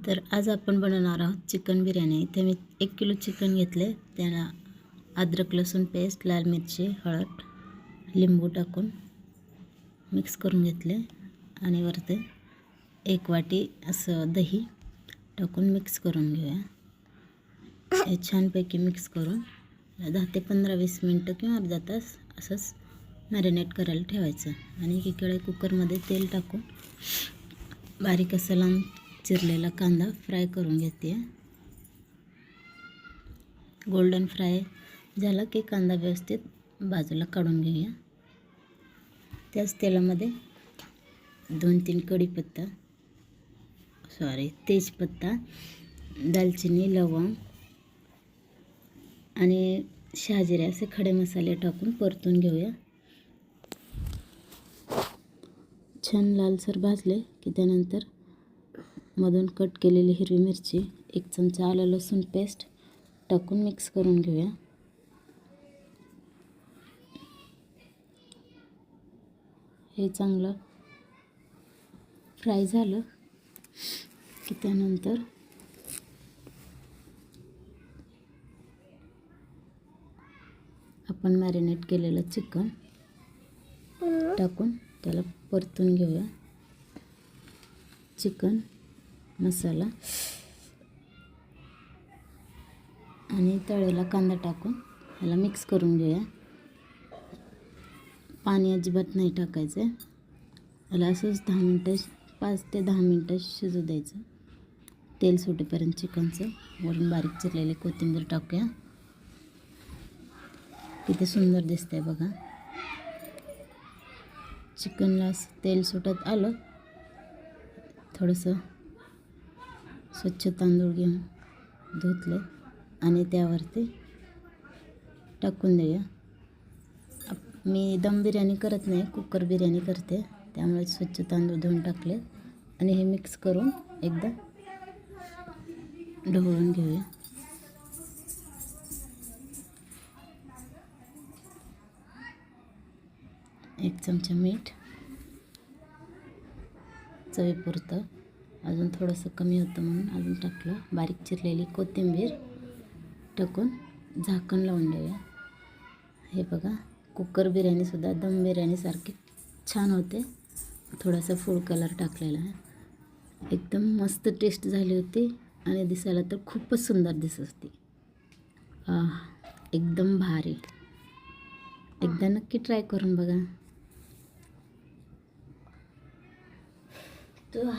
तर आज आपण बनवणार आहोत चिकन बिर्याणी। इथे मी 1 किलो चिकन घेतले, त्याला अद्रक लसूण पेस्ट, लाल मिरची, हळद, लिंबू टाकून मिक्स करून घेतले आणि वरती 1 वाटी असं दही टाकून मिक्स करून घेऊया। हे छानपैकी मिक्स करून 10 ते 15-20 मिनिटं किंवा अर्धा तास असंच मॅरिनेट करायला ठेवायचं। आणि एकीकडे कुकरमध्ये तेल टाकून बारीक असा लांब चिरलेला कांदा फ्राय करून घेते। गोल्डन फ्राय झाला की कांदा व्यवस्थित बाजूला काढून घेऊया। त्याच तेलामध्ये 2-3 तेजपत्ता, दालचिनी, लवंग आणि शहाजिरे असे खडे मसाले टाकून परतून घेऊया। छान लालसर भाजले की त्यानंतर मधून कट केलेली हिरवी मिरची, 1 चमचा आलं लसूण पेस्ट टाकून मिक्स करून घेऊया। हे चांगलं फ्राय झालं की त्यानंतर आपण मॅरिनेट केलेलं चिकन टाकून त्याला परतून घेऊया। चिकन मसाला आणि तळलेला कांदा टाकून याला मिक्स करून घेऊया। पाणी अजिबात नाही टाकायचं, याला असंच 10 मिनटं 5 ते 10 मिनटं शिजू द्यायचं, तेल सुटेपर्यंत चिकनचं। वरून बारीक चिरलेली कोथिंबीर टाकूया। किती सुंदर दिसतंय बघा। चिकनला तेल सुटत आलं, थोडंसं स्वच्छ तांदूळ घेऊन धुतले आणि त्यावरती टाकून देऊया। मी दम बिर्याणी करत नाही, कुकर बिर्याणी करते, त्यामुळे स्वच्छ तांदूळ धुवून टाकले आणि हे मिक्स करून एकदा ढवळून घेऊया। एक चमचा मीठ, चवीपुरतं, अजून थोडंसं कमी होतं म्हणून अजून टाकलं। बारीक चिरलेली कोथिंबीर टाकून झाकण लावून देऊया। हे बघा, कुकर बिर्याणीसुद्धा दम बिर्याणीसारखी छान होते। थोडासा फूड कलर टाकलेला आहे, एकदम मस्त टेस्ट झाली होती आणि दिसायला तर खूपच सुंदर दिसत होती। एकदम भारी, एकदा नक्की ट्राय करून बघा। तो